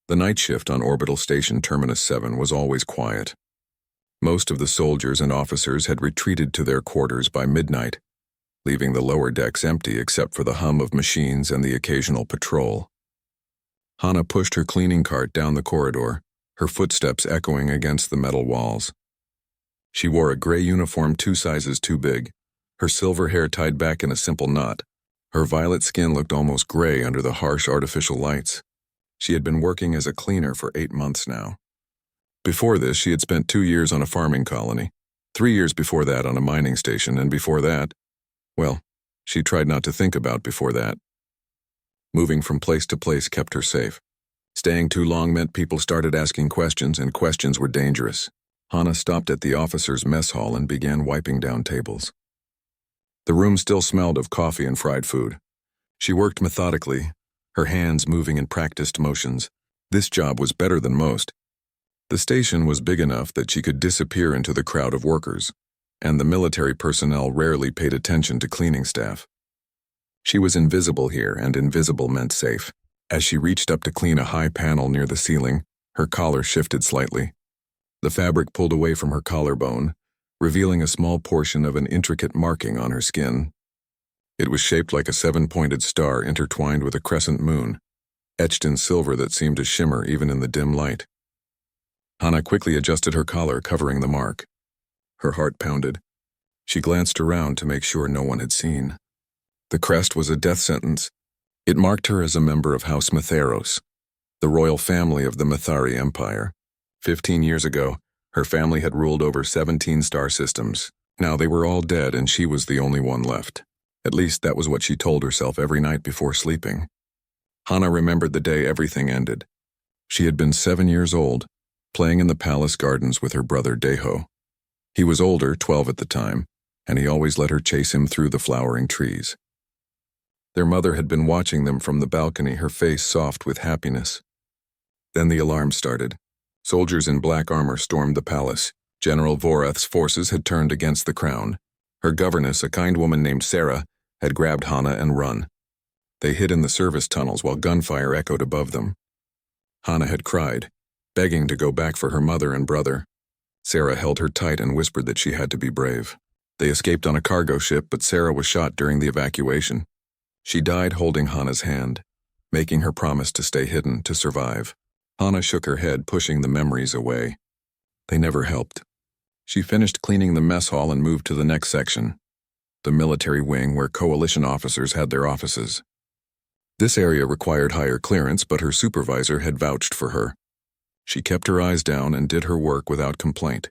The night shift on Orbital Station Terminus 7 was always quiet. Most of the soldiers and officers had retreated to their quarters by midnight, leaving the lower decks empty except for the hum of machines and the occasional patrol. Hana pushed her cleaning cart down the corridor, her footsteps echoing against the metal walls. She wore a gray uniform 2 sizes too big, her silver hair tied back in a simple knot. Her violet skin looked almost gray under the harsh artificial lights. She had been working as a cleaner for 8 months now. Before this, she had spent 2 years on a farming colony, 3 years before that on a mining station, and before that, well, she tried not to think about before that. Moving from place to place kept her safe. Staying too long meant people started asking questions, and questions were dangerous. Hana stopped at the officers' mess hall and began wiping down tables. The room still smelled of coffee and fried food. She worked methodically, her hands moving in practiced motions. This job was better than most. The station was big enough that she could disappear into the crowd of workers, and the military personnel rarely paid attention to cleaning staff. She was invisible here, and invisible meant safe. As she reached up to clean a high panel near the ceiling, her collar shifted slightly. The fabric pulled away from her collarbone, revealing a small portion of an intricate marking on her skin. It was shaped like a 7-pointed star intertwined with a crescent moon, etched in silver that seemed to shimmer even in the dim light. Hana quickly adjusted her collar, covering the mark. Her heart pounded. She glanced around to make sure no one had seen. The crest was a death sentence. It marked her as a member of House Matheros, the royal family of the Mathari Empire. 15 years ago, her family had ruled over 17 star systems. Now they were all dead and she was the only one left. At least that was what she told herself every night before sleeping. Hana remembered the day everything ended. She had been 7 years old, playing in the palace gardens with her brother Deho. He was older, 12 at the time, and he always let her chase him through the flowering trees. Their mother had been watching them from the balcony, her face soft with happiness. Then the alarm started. Soldiers in black armor stormed the palace. General Vorath's forces had turned against the crown. Her governess, a kind woman named Sarah, had grabbed Hana and run. They hid in the service tunnels while gunfire echoed above them. Hana had cried, begging to go back for her mother and brother. Sarah held her tight and whispered that she had to be brave. They escaped on a cargo ship, but Sarah was shot during the evacuation. She died holding Hana's hand, making her promise to stay hidden, to survive. Hana shook her head, pushing the memories away. They never helped. She finished cleaning the mess hall and moved to the next section, the military wing where coalition officers had their offices. This area required higher clearance, but her supervisor had vouched for her. She kept her eyes down and did her work without complaint,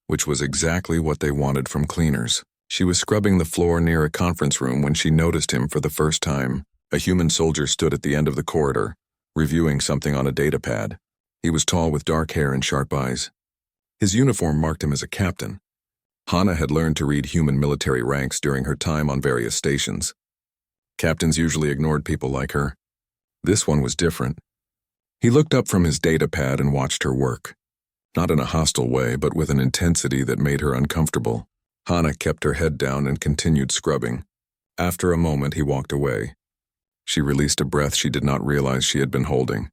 which was exactly what they wanted from cleaners. She was scrubbing the floor near a conference room when she noticed him for the first time. A human soldier stood at the end of the corridor, reviewing something on a data pad. He was tall with dark hair and sharp eyes. His uniform marked him as a captain. Hana had learned to read human military ranks during her time on various stations. Captains usually ignored people like her. This one was different. He looked up from his data pad and watched her work. Not in a hostile way, but with an intensity that made her uncomfortable. Hana kept her head down and continued scrubbing. After a moment, he walked away. She released a breath she did not realize she had been holding.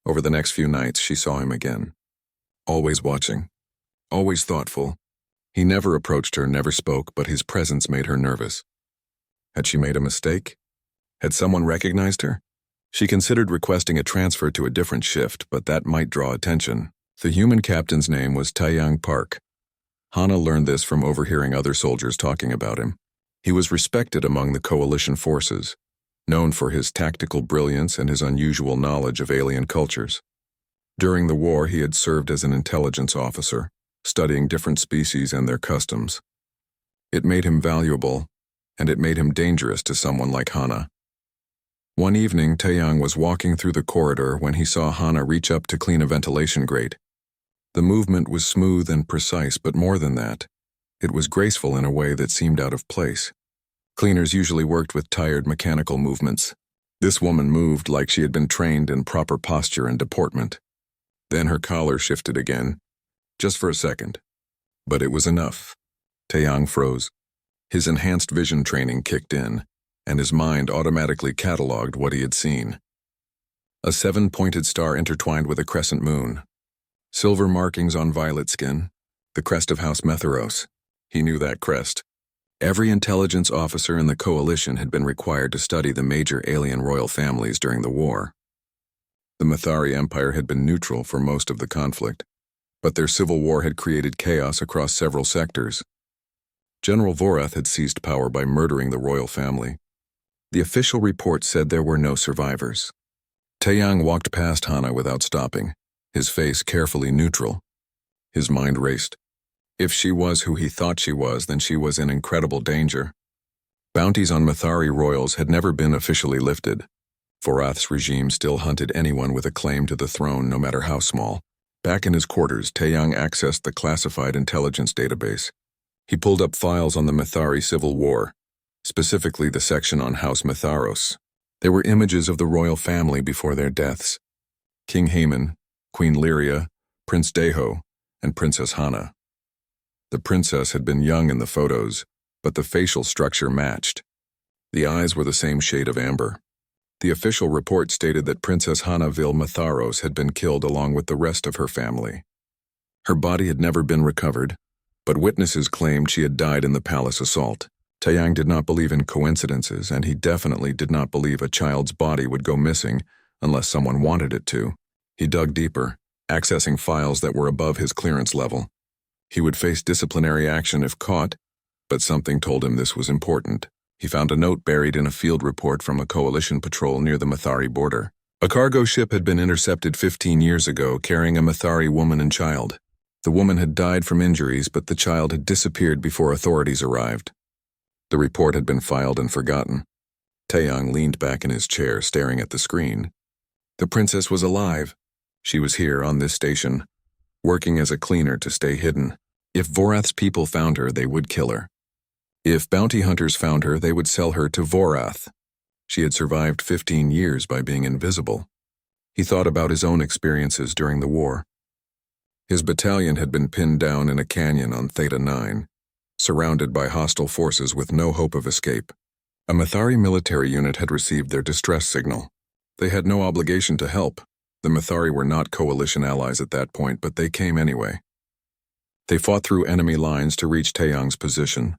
Over the next few nights, she saw him again. Always watching. Always thoughtful. He never approached her, never spoke, but his presence made her nervous. Had she made a mistake? Had someone recognized her? She considered requesting a transfer to a different shift, but that might draw attention. The human captain's name was Taeyang Park. Hana learned this from overhearing other soldiers talking about him. He was respected among the coalition forces, known for his tactical brilliance and his unusual knowledge of alien cultures. During the war, he had served as an intelligence officer, studying different species and their customs. It made him valuable, and it made him dangerous to someone like Hana. One evening, Taeyang was walking through the corridor when he saw Hana reach up to clean a ventilation grate. The movement was smooth and precise, but more than that, it was graceful in a way that seemed out of place. Cleaners usually worked with tired mechanical movements. This woman moved like she had been trained in proper posture and deportment. Then her collar shifted again, just for a second. But it was enough. Taeyang froze. His enhanced vision training kicked in, and his mind automatically cataloged what he had seen. A seven-pointed star intertwined with a crescent moon. Silver markings on violet skin. The crest of House Metharos. He knew that crest. Every intelligence officer in the coalition had been required to study the major alien royal families during the war. The Mathari Empire had been neutral for most of the conflict, but their civil war had created chaos across several sectors. General Vorath had seized power by murdering the royal family. The official report said there were no survivors. Taeyang walked past Hana without stopping, his face carefully neutral. His mind raced. If she was who he thought she was, then she was in incredible danger. Bounties on Mathari royals had never been officially lifted. Vorath's regime still hunted anyone with a claim to the throne, no matter how small. Back in his quarters, Taeyang accessed the classified intelligence database. He pulled up files on the Mathari Civil War, specifically the section on House Metharos. There were images of the royal family before their deaths. King Haman, Queen Lyria, Prince Deho, and Princess Hana. The princess had been young in the photos, but the facial structure matched. The eyes were the same shade of amber. The official report stated that Princess Hanaville Matharos had been killed along with the rest of her family. Her body had never been recovered, but witnesses claimed she had died in the palace assault. Taeyang did not believe in coincidences, and he definitely did not believe a child's body would go missing unless someone wanted it to. He dug deeper, accessing files that were above his clearance level. He would face disciplinary action if caught, but something told him this was important. He found a note buried in a field report from a coalition patrol near the Mathari border. A cargo ship had been intercepted 15 years ago carrying a Mathari woman and child. The woman had died from injuries, but the child had disappeared before authorities arrived. The report had been filed and forgotten. Taeyang leaned back in his chair, staring at the screen. The princess was alive. She was here on this station, working as a cleaner to stay hidden. If Vorath's people found her, they would kill her. If bounty hunters found her, they would sell her to Vorath. She had survived 15 years by being invisible. He thought about his own experiences during the war. His battalion had been pinned down in a canyon on Theta 9, surrounded by hostile forces with no hope of escape. A Mathari military unit had received their distress signal. They had no obligation to help. The Mathari were not coalition allies at that point, but they came anyway. They fought through enemy lines to reach Taeyang's position,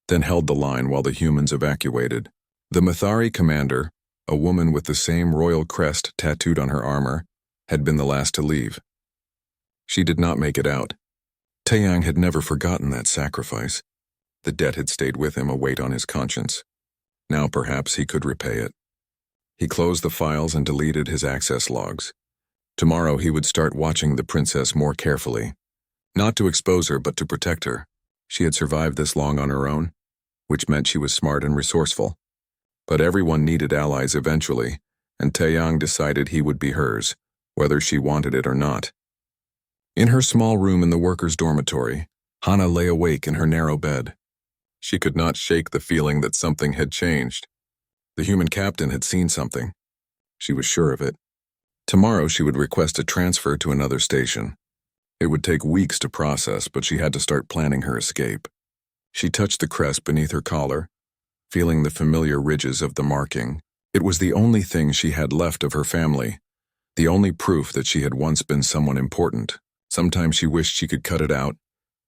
then held the line while the humans evacuated. The Mathari commander, a woman with the same royal crest tattooed on her armor, had been the last to leave. She did not make it out. Taeyang had never forgotten that sacrifice. The debt had stayed with him, a weight on his conscience. Now perhaps he could repay it. He closed the files and deleted his access logs. Tomorrow he would start watching the princess more carefully. Not to expose her, but to protect her. She had survived this long on her own, which meant she was smart and resourceful. But everyone needed allies eventually, and Taeyang decided he would be hers, whether she wanted it or not. In her small room in the workers' dormitory, Hana lay awake in her narrow bed. She could not shake the feeling that something had changed. The human captain had seen something. She was sure of it. Tomorrow she would request a transfer to another station. It would take weeks to process, but she had to start planning her escape. She touched the crest beneath her collar, feeling the familiar ridges of the marking. It was the only thing she had left of her family, the only proof that she had once been someone important. Sometimes she wished she could cut it out,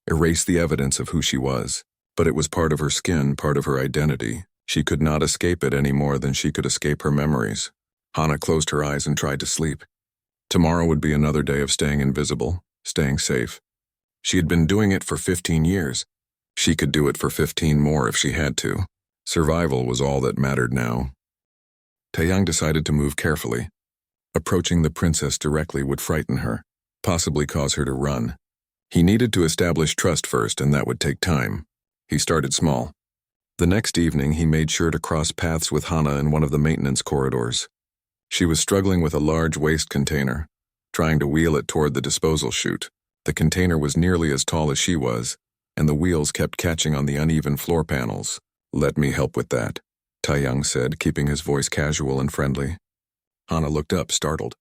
erase the evidence of who she was. But it was part of her skin, part of her identity. She could not escape it any more than she could escape her memories. Hana closed her eyes and tried to sleep. Tomorrow would be another day of staying invisible, staying safe. She had been doing it for 15 years. She could do it for 15 more if she had to. Survival was all that mattered now. Taeyang decided to move carefully. Approaching the princess directly would frighten her, possibly cause her to run. He needed to establish trust first, and that would take time. He started small. The next evening, he made sure to cross paths with Hana in one of the maintenance corridors. She was struggling with a large waste container, trying to wheel it toward the disposal chute. The container was nearly as tall as she was, and the wheels kept catching on the uneven floor panels. "Let me help with that," Taeyang said, keeping his voice casual and friendly. Hana looked up, startled.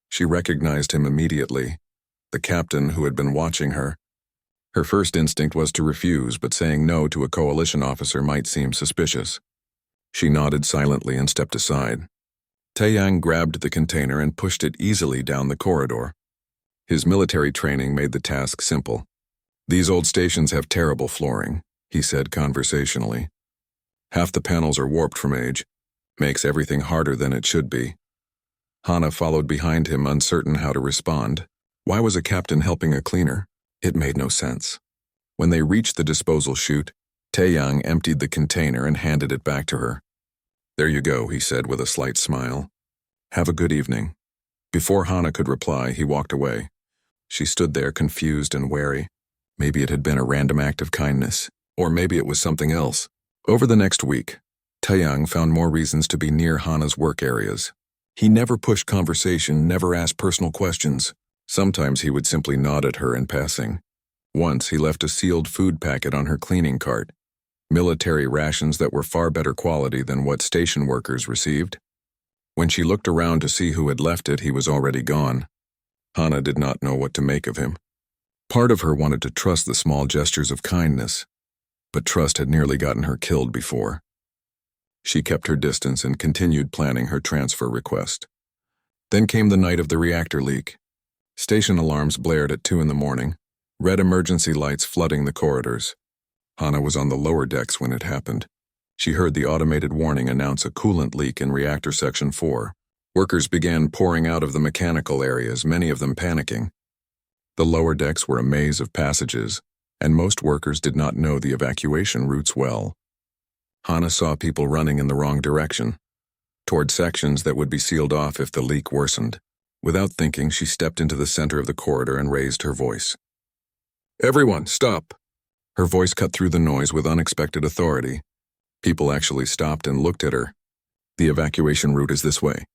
She recognized him immediately, the captain who had been watching her. Her first instinct was to refuse, but saying no to a coalition officer might seem suspicious. She nodded silently and stepped aside. Taeyang grabbed the container and pushed it easily down the corridor. His military training made the task simple. "These old stations have terrible flooring," he said conversationally. "Half the panels are warped from age. Makes everything harder than it should be." Hana followed behind him, uncertain how to respond. Why was a captain helping a cleaner? It made no sense. When they reached the disposal chute, Taeyang emptied the container and handed it back to her. "There you go," he said with a slight smile. "Have a good evening." Before Hana could reply, he walked away. She stood there confused and wary. Maybe it had been a random act of kindness, or maybe it was something else. Over the next week, Taeyang found more reasons to be near Hana's work areas. He never pushed conversation, never asked personal questions. Sometimes he would simply nod at her in passing. Once he left a sealed food packet on her cleaning cart, military rations that were far better quality than what station workers received. When she looked around to see who had left it, he was already gone. Hana did not know what to make of him. Part of her wanted to trust the small gestures of kindness, but trust had nearly gotten her killed before. She kept her distance and continued planning her transfer request. Then came the night of the reactor leak. Station alarms blared at 2 a.m, red emergency lights flooding the corridors. Hana was on the lower decks when it happened. She heard the automated warning announce a coolant leak in reactor section 4. Workers began pouring out of the mechanical areas, many of them panicking. The lower decks were a maze of passages, and most workers did not know the evacuation routes well. Hana saw people running in the wrong direction, toward sections that would be sealed off if the leak worsened. Without thinking, she stepped into the center of the corridor and raised her voice. "Everyone, stop!" Her voice cut through the noise with unexpected authority. People actually stopped and looked at her. "The evacuation route is this way.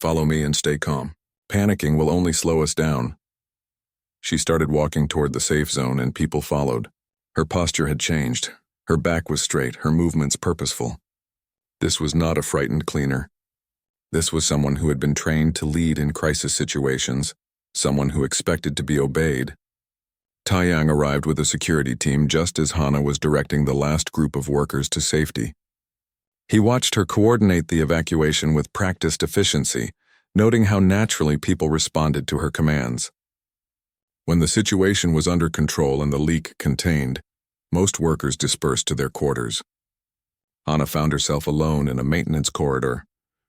Follow me and stay calm. Panicking will only slow us down." She started walking toward the safe zone and people followed. Her posture had changed. Her back was straight, her movements purposeful. This was not a frightened cleaner. This was someone who had been trained to lead in crisis situations, someone who expected to be obeyed. Taeyang arrived with a security team just as Hana was directing the last group of workers to safety. He watched her coordinate the evacuation with practiced efficiency, noting how naturally people responded to her commands. When the situation was under control and the leak contained, most workers dispersed to their quarters. Hana found herself alone in a maintenance corridor,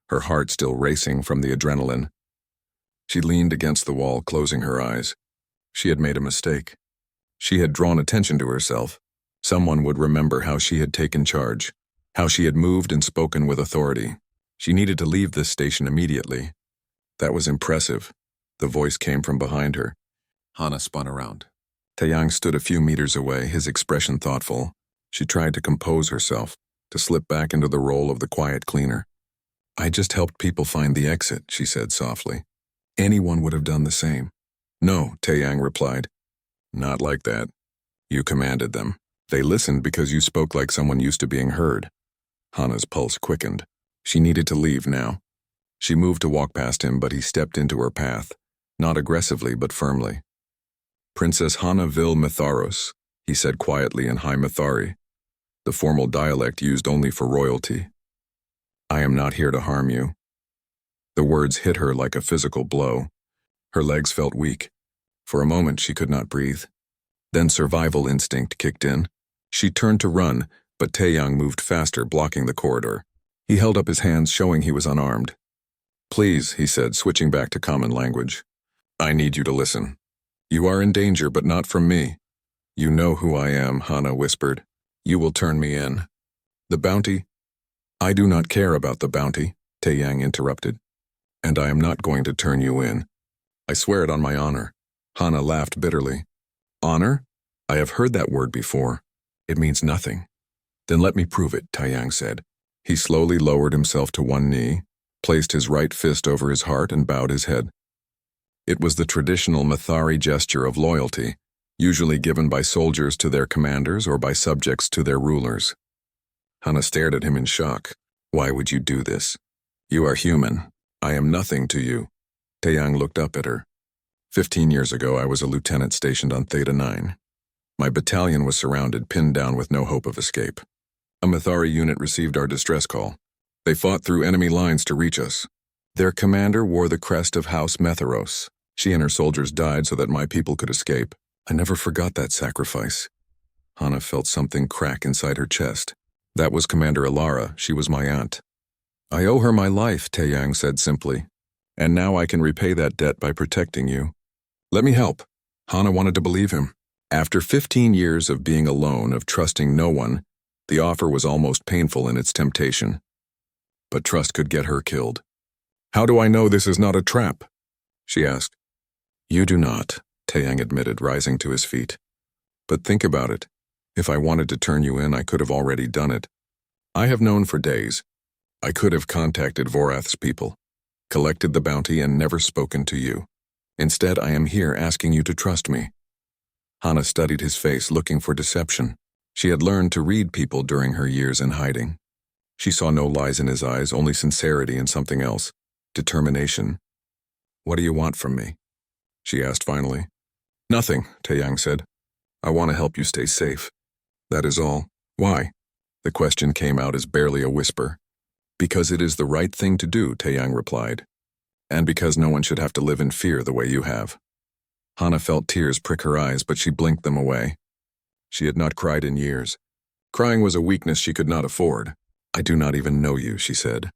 her heart still racing from the adrenaline. She leaned against the wall, closing her eyes. She had made a mistake. She had drawn attention to herself. Someone would remember how she had taken charge, how she had moved and spoken with authority. She needed to leave this station immediately. That was impressive. The voice came from behind her. Hana spun around. Taeyang stood a few meters away, his expression thoughtful. She tried to compose herself, to slip back into the role of the quiet cleaner. "I just helped people find the exit," she said softly. "Anyone would have done the same." "No," Taeyang replied. "Not like that. You commanded them. They listened because you spoke like someone used to being heard." Hana's pulse quickened. She needed to leave now. She moved to walk past him, but he stepped into her path, not aggressively but firmly. "Princess Hana Vil Mitharos," he said quietly in High Mithari, the formal dialect used only for royalty. "I am not here to harm you." The words hit her like a physical blow. Her legs felt weak. For a moment she could not breathe. Then survival instinct kicked in. She turned to run, but Taeyang moved faster, blocking the corridor. He held up his hands, showing he was unarmed. "Please," he said, switching back to common language. "I need you to listen. You are in danger, but not from me." "You know who I am," Hana whispered. "You will turn me in." "The bounty?" "I do not care about the bounty," Taeyang interrupted. "And I am not going to turn you in. I swear it on my honor." Hana laughed bitterly. "Honor? I have heard that word before. It means nothing." "Then let me prove it," Taeyang said. He slowly lowered himself to one knee, placed his right fist over his heart and bowed his head. It was the traditional Mithari gesture of loyalty, usually given by soldiers to their commanders or by subjects to their rulers. Hana stared at him in shock. "Why would you do this? You are human. I am nothing to you." Taeyang looked up at her. 15 years ago, I was a lieutenant stationed on Theta 9. My battalion was surrounded, pinned down with no hope of escape. A Mithari unit received our distress call. They fought through enemy lines to reach us. Their commander wore the crest of House Metharos. She and her soldiers died so that my people could escape. I never forgot that sacrifice. Hana felt something crack inside her chest. That was Commander Alara. She was my aunt. I owe her my life, Taeyang said simply. And now I can repay that debt by protecting you. Let me help. Hana wanted to believe him. After 15 years of being alone, of trusting no one, the offer was almost painful in its temptation. But trust could get her killed. How do I know this is not a trap? She asked. You do not, Taeyang admitted, rising to his feet. But think about it. If I wanted to turn you in, I could have already done it. I have known for days. I could have contacted Vorath's people, collected the bounty, and never spoken to you. Instead, I am here asking you to trust me. Hana studied his face, looking for deception. She had learned to read people during her years in hiding. She saw no lies in his eyes, only sincerity and something else. Determination. What do you want from me? She asked finally. Nothing, Taeyang said. I want to help you stay safe. That is all. Why? The question came out as barely a whisper. Because it is the right thing to do, Taeyang replied. And because no one should have to live in fear the way you have. Hana felt tears prick her eyes, but she blinked them away. She had not cried in years. Crying was a weakness she could not afford. I do not even know you, she said.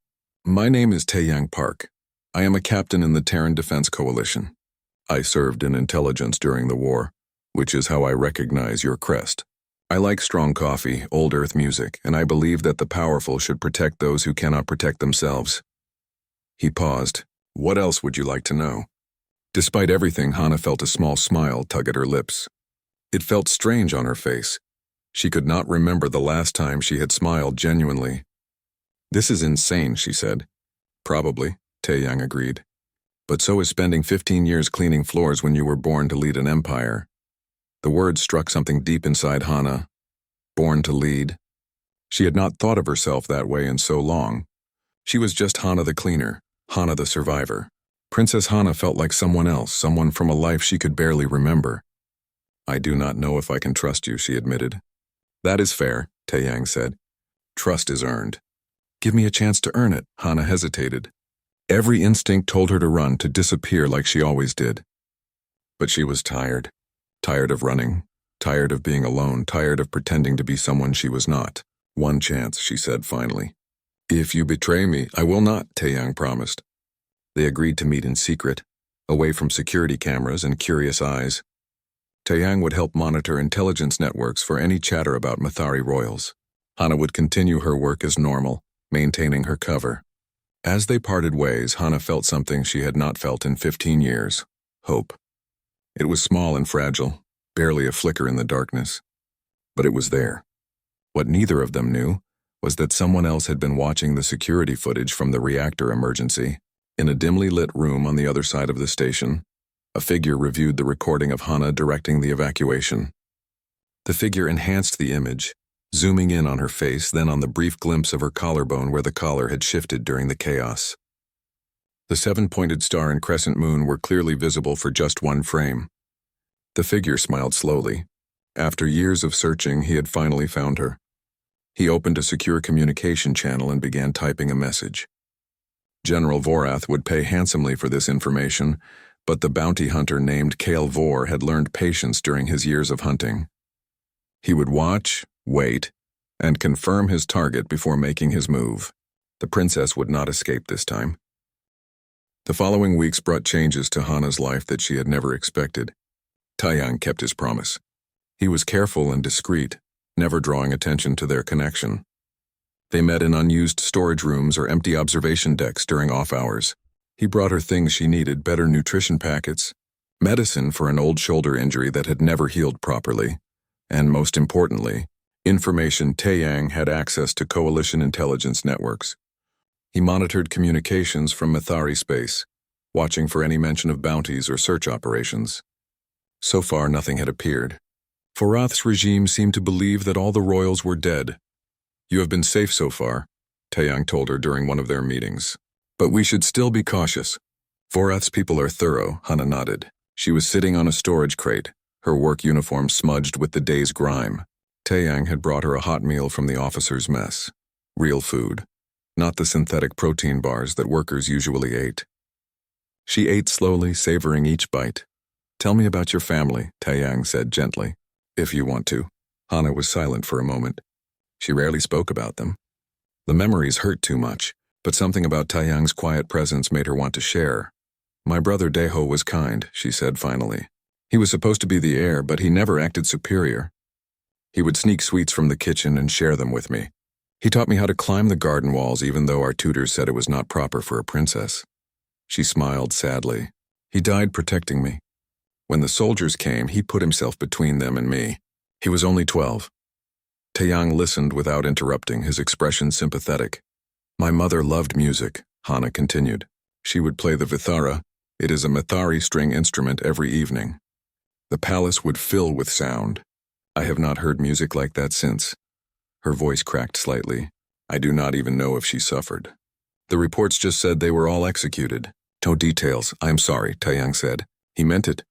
My name is Taeyang Park. I am a captain in the Terran Defense Coalition. I served in intelligence during the war, which is how I recognize your crest. I like strong coffee, old earth music, and I believe that the powerful should protect those who cannot protect themselves. He paused. What else would you like to know? Despite everything, Hana felt a small smile tug at her lips. It felt strange on her face. She could not remember the last time she had smiled genuinely. This is insane, she said. Probably, Taeyang agreed. But so is spending 15 years cleaning floors when you were born to lead an empire. The word struck something deep inside Hana. Born to lead. She had not thought of herself that way in so long. She was just Hana the cleaner, Hana the survivor. Princess Hana felt like someone else, someone from a life she could barely remember. I do not know if I can trust you, she admitted. That is fair, Taeyang said. Trust is earned. Give me a chance to earn it, Hana hesitated. Every instinct told her to run, to disappear like she always did. But she was tired. Tired of running. Tired of being alone. Tired of pretending to be someone she was not. One chance, she said finally. If you betray me, I will not, Taeyang promised. They agreed to meet in secret, away from security cameras and curious eyes. Taeyang would help monitor intelligence networks for any chatter about Mathari royals. Hana would continue her work as normal, maintaining her cover. As they parted ways, Hana felt something she had not felt in 15 years. Hope. It was small and fragile, barely a flicker in the darkness. But it was there. What neither of them knew was that someone else had been watching the security footage from the reactor emergency. In a dimly lit room on the other side of the station, a figure reviewed the recording of Hana directing the evacuation. The figure enhanced the image, zooming in on her face, then on the brief glimpse of her collarbone where the collar had shifted during the chaos. The 7-pointed star and crescent moon were clearly visible for just one frame. The figure smiled slowly. After years of searching, he had finally found her. He opened a secure communication channel and began typing a message. General Vorath would pay handsomely for this information, but the bounty hunter named Kale Vor had learned patience during his years of hunting. He would watch, wait, and confirm his target before making his move. The princess would not escape this time. The following weeks brought changes to Hana's life that she had never expected. Taeyang kept his promise. He was careful and discreet, never drawing attention to their connection. They met in unused storage rooms or empty observation decks during off hours. He brought her things she needed, better nutrition packets, medicine for an old shoulder injury that had never healed properly, and most importantly, information. Taeyang had access to coalition intelligence networks. He monitored communications from Mathari space, watching for any mention of bounties or search operations. So far, nothing had appeared. Vorath's regime seemed to believe that all the royals were dead. You have been safe so far, Taeyang told her during one of their meetings. But we should still be cautious. Vorath's people are thorough, Hana nodded. She was sitting on a storage crate, her work uniform smudged with the day's grime. Taeyang had brought her a hot meal from the officer's mess. Real food. not the synthetic protein bars that workers usually ate. She ate slowly, savoring each bite. "Tell me about your family," Taeyang said gently. "If you want to." Hana was silent for a moment. She rarely spoke about them. The memories hurt too much, but something about Taeyang's quiet presence made her want to share. "My brother Daeho was kind," she said finally. "He was supposed to be the heir, but he never acted superior. He would sneak sweets from the kitchen and share them with me. He taught me how to climb the garden walls even though our tutors said it was not proper for a princess." She smiled sadly. "He died protecting me. When the soldiers came, he put himself between them and me. He was only 12. Taeyang listened without interrupting, his expression sympathetic. "My mother loved music," Hana continued. "She would play the vithara. It is a Mathari string instrument every evening. The palace would fill with sound. I have not heard music like that since." Her voice cracked slightly. "I do not even know if she suffered. The reports just said they were all executed. No details. I am sorry," Taeyang said. "He meant it."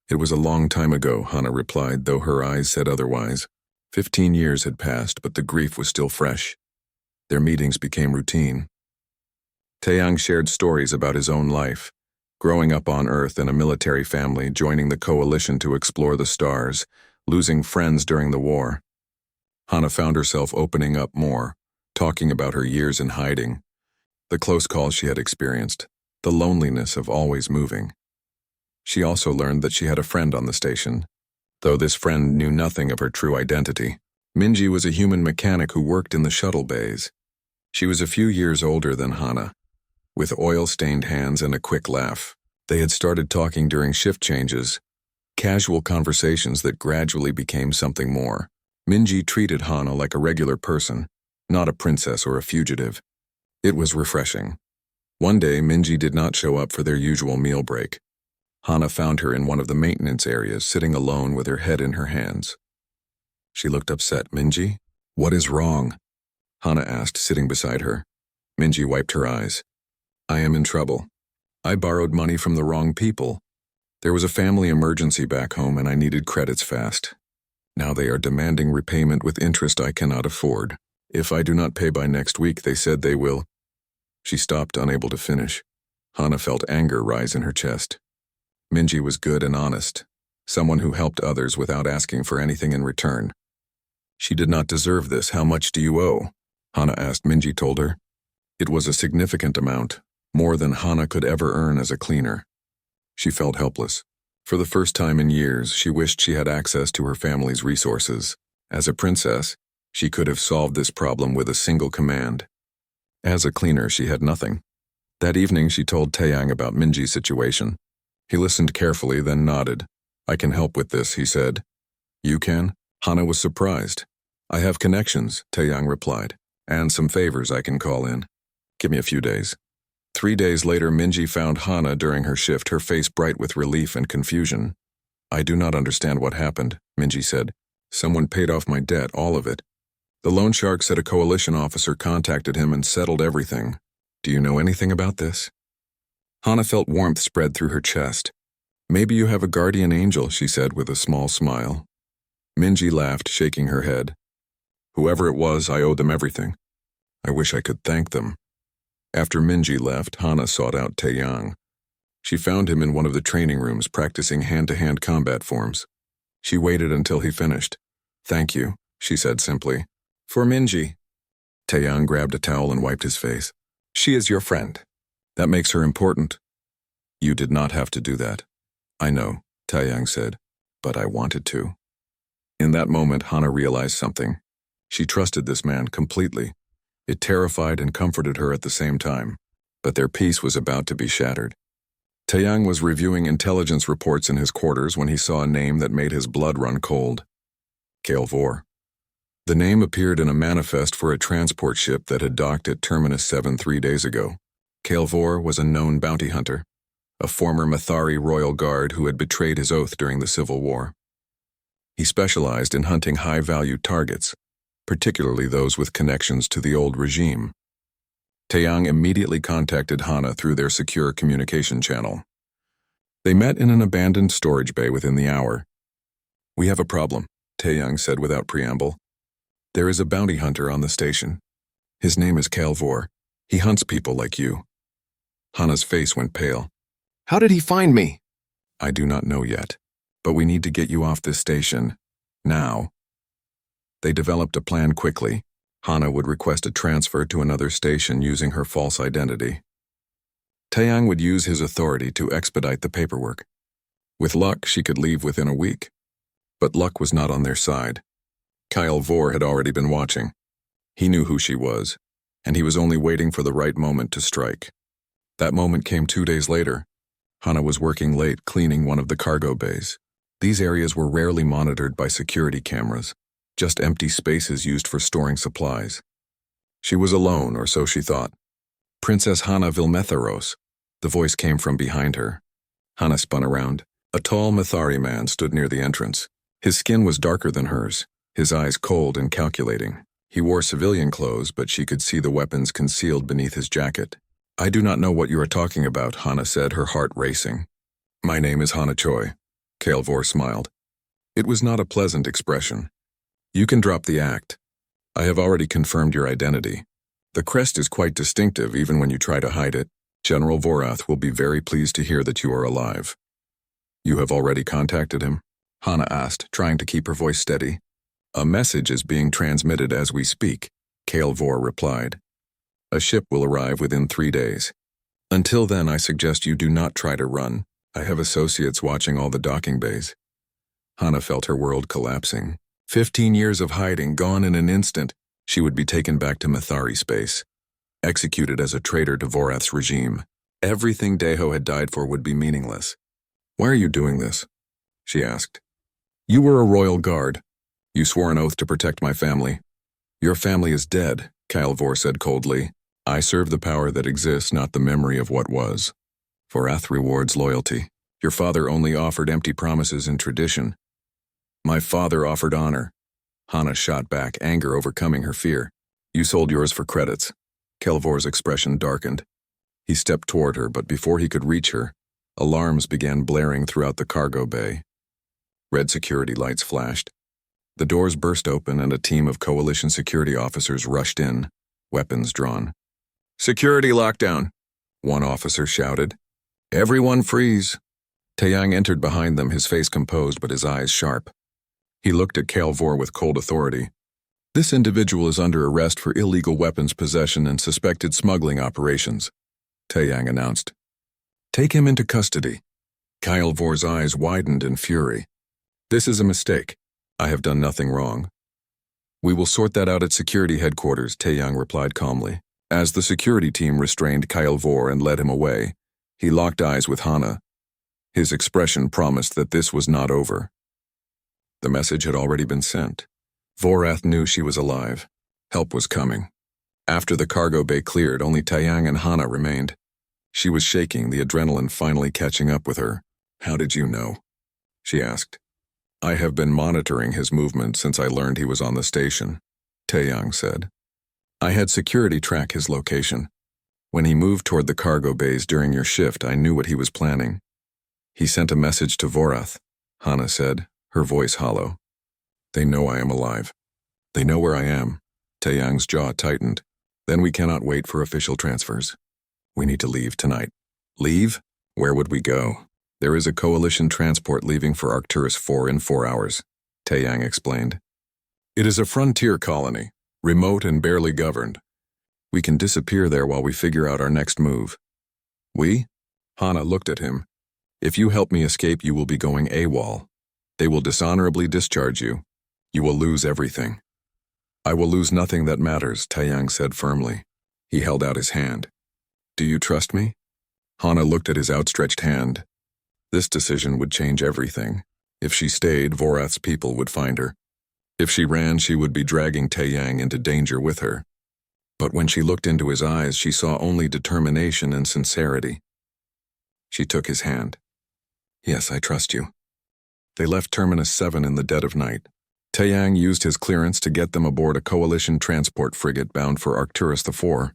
"It was a long time ago," Hana replied, though her eyes said otherwise. 15 years had passed, but the grief was still fresh. Their meetings became routine. Taeyang shared stories about his own life, growing up on Earth in a military family, joining the coalition to explore the stars, losing friends during the war. Hana found herself opening up more, talking about her years in hiding, the close calls she had experienced, the loneliness of always moving. She also learned that she had a friend on the station, though this friend knew nothing of her true identity. Minji was a human mechanic who worked in the shuttle bays. She was a few years older than Hana, with oil-stained hands and a quick laugh. They had started talking during shift changes, casual conversations that gradually became something more. Minji treated Hana like a regular person, not a princess or a fugitive. It was refreshing. One day, Minji did not show up for their usual meal break. Hana found her in one of the maintenance areas, sitting alone with her head in her hands. She looked upset. "Minji? What is wrong?" Hana asked, sitting beside her. Minji wiped her eyes. "I am in trouble. I borrowed money from the wrong people. There was a family emergency back home and I needed credits fast. Now they are demanding repayment with interest I cannot afford. If I do not pay by next week, they said they will." She stopped, unable to finish. Hana felt anger rise in her chest. Minji was good and honest, someone who helped others without asking for anything in return. "She did not deserve this. How much do you owe?" Hana asked. Minji told her. It was a significant amount, more than Hana could ever earn as a cleaner. She felt helpless. For the first time in years, she wished she had access to her family's resources. As a princess, she could have solved this problem with a single command. As a cleaner, she had nothing. That evening, she told Taeyang about Minji's situation. He listened carefully, then nodded. "I can help with this," he said. "You can?" Hana was surprised. "I have connections," Taeyang replied, "and some favors I can call in. Give me a few days." 3 days later, Minji found Hana during her shift, her face bright with relief and confusion. "I do not understand what happened," Minji said. "Someone paid off my debt, all of it. The loan shark said a coalition officer contacted him and settled everything. Do you know anything about this?" Hana felt warmth spread through her chest. "Maybe you have a guardian angel," she said with a small smile. Minji laughed, shaking her head. "Whoever it was, I owe them everything. I wish I could thank them." After Minji left, Hana sought out Taeyang. She found him in one of the training rooms practicing hand-to-hand combat forms. She waited until he finished. "Thank you," she said simply. "For Minji." Taeyang grabbed a towel and wiped his face. "She is your friend. That makes her important." "You did not have to do that." "I know," Taeyang said, "but I wanted to." In that moment, Hana realized something. She trusted this man completely. It terrified and comforted her at the same time, but their peace was about to be shattered. Taeyang was reviewing intelligence reports in his quarters when he saw a name that made his blood run cold. War. The name appeared in a manifest for a transport ship that had docked at Terminus 7 3 days ago. War was a known bounty hunter, a former Mathari royal guard who had betrayed his oath during the Civil War. He specialized in hunting high-value targets, particularly those with connections to the old regime. Taeyang immediately contacted Hana through their secure communication channel. They met in an abandoned storage bay within the hour. "We have a problem," Taeyang said without preamble. "There is a bounty hunter on the station. His name is War. He hunts people like you. Hana's face went pale. How did he find me? I do not know yet, but we need to get you off this station. Now. They developed a plan quickly. Hana would request a transfer to another station using her false identity. Taeyang would use his authority to expedite the paperwork. With luck, she could leave within a week. But luck was not on their side. Kyle Vor had already been watching. He knew who she was, and he was only waiting for the right moment to strike. That moment came 2 days later. Hana was working late cleaning one of the cargo bays. These areas were rarely monitored by security cameras, just empty spaces used for storing supplies. She was alone, or so she thought. Princess Hana Vilmetheros. The voice came from behind her. Hana spun around. A tall Mathari man stood near the entrance. His skin was darker than hers, his eyes cold and calculating. He wore civilian clothes, but she could see the weapons concealed beneath his jacket. I do not know what you are talking about, Hana said, her heart racing. My name is Hana Choi. Kael'vor smiled. It was not a pleasant expression. You can drop the act. I have already confirmed your identity. The crest is quite distinctive even when you try to hide it. General Vorath will be very pleased to hear that you are alive. You have already contacted him? Hana asked, trying to keep her voice steady. A message is being transmitted as we speak, Kael'vor replied. A ship will arrive within 3 days. Until then, I suggest you do not try to run. I have associates watching all the docking bays. Hana felt her world collapsing. 15 years of hiding gone in an instant. She would be taken back to Mathari space, executed as a traitor to Vorath's regime. Everything Deho had died for would be meaningless. Why are you doing this? She asked. You were a royal guard. You swore an oath to protect my family. Your family is dead, Kael'vor said coldly. I serve the power that exists, not the memory of what was. Vorath rewards loyalty. Your father only offered empty promises and tradition. My father offered honor. Hana shot back, anger overcoming her fear. You sold yours for credits. Kael'vor's expression darkened. He stepped toward her, but before he could reach her, alarms began blaring throughout the cargo bay. Red security lights flashed. The doors burst open and a team of coalition security officers rushed in, weapons drawn. Security lockdown, one officer shouted. Everyone freeze. Taeyang entered behind them, his face composed but his eyes sharp. He looked at Kael'vor with cold authority. This individual is under arrest for illegal weapons possession and suspected smuggling operations, Taeyang announced. Take him into custody. Kael'vor's eyes widened in fury. This is a mistake. I have done nothing wrong. We will sort that out at security headquarters, Taeyang replied calmly. As the security team restrained Kael'vor and led him away, he locked eyes with Hana. His expression promised that this was not over. The message had already been sent. Vorath knew she was alive. Help was coming. After the cargo bay cleared, only Taeyang and Hana remained. She was shaking, the adrenaline finally catching up with her. How did you know? She asked. I have been monitoring his movements since I learned he was on the station, Taeyang said. I had security track his location. When he moved toward the cargo bays during your shift, I knew what he was planning. He sent a message to Vorath, Hana said, her voice hollow. They know I am alive. They know where I am. Taeyang's jaw tightened. Then we cannot wait for official transfers. We need to leave tonight. Leave? Where would we go? There is a coalition transport leaving for Arcturus 4 in 4 hours, Taeyang explained. It is a frontier colony, remote and barely governed. We can disappear there while we figure out our next move. We? Hana looked at him. If you help me escape, you will be going AWOL. They will dishonorably discharge you. You will lose everything. I will lose nothing that matters, Taeyang said firmly. He held out his hand. Do you trust me? Hana looked at his outstretched hand. This decision would change everything. If she stayed, Vorath's people would find her. If she ran, she would be dragging Taeyang into danger with her. But when she looked into his eyes, she saw only determination and sincerity. She took his hand. Yes, I trust you. They left Terminus 7 in the dead of night. Taeyang used his clearance to get them aboard a coalition transport frigate bound for Arcturus IV.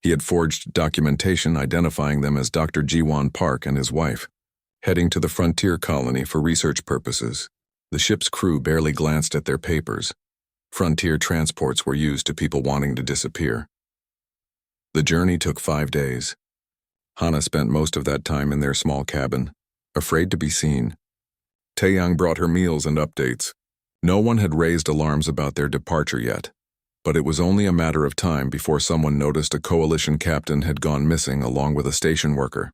He had forged documentation identifying them as Dr. Jiwon Park and his wife, heading to the frontier colony for research purposes. The ship's crew barely glanced at their papers. Frontier transports were used to people wanting to disappear. The journey took 5 days. Hana spent most of that time in their small cabin, afraid to be seen. Taeyang brought her meals and updates. No one had raised alarms about their departure yet, but it was only a matter of time before someone noticed a coalition captain had gone missing along with a station worker.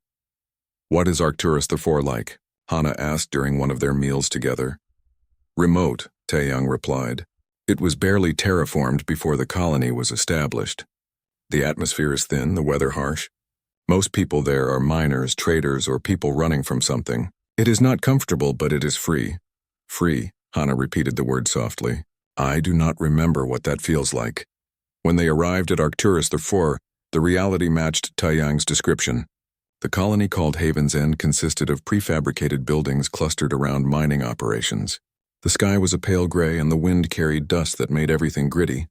"What is Arcturus IV like?" Hana asked during one of their meals together. "Remote," Taeyang replied. "It was barely terraformed before the colony was established. The atmosphere is thin, the weather harsh. Most people there are miners, traders, or people running from something. It is not comfortable, but it is free." "Free," Hana repeated the word softly. "I do not remember what that feels like." When they arrived at Arcturus IV, the reality matched Taeyang's description. The colony called Haven's End consisted of prefabricated buildings clustered around mining operations. The sky was a pale gray and the wind carried dust that made everything gritty.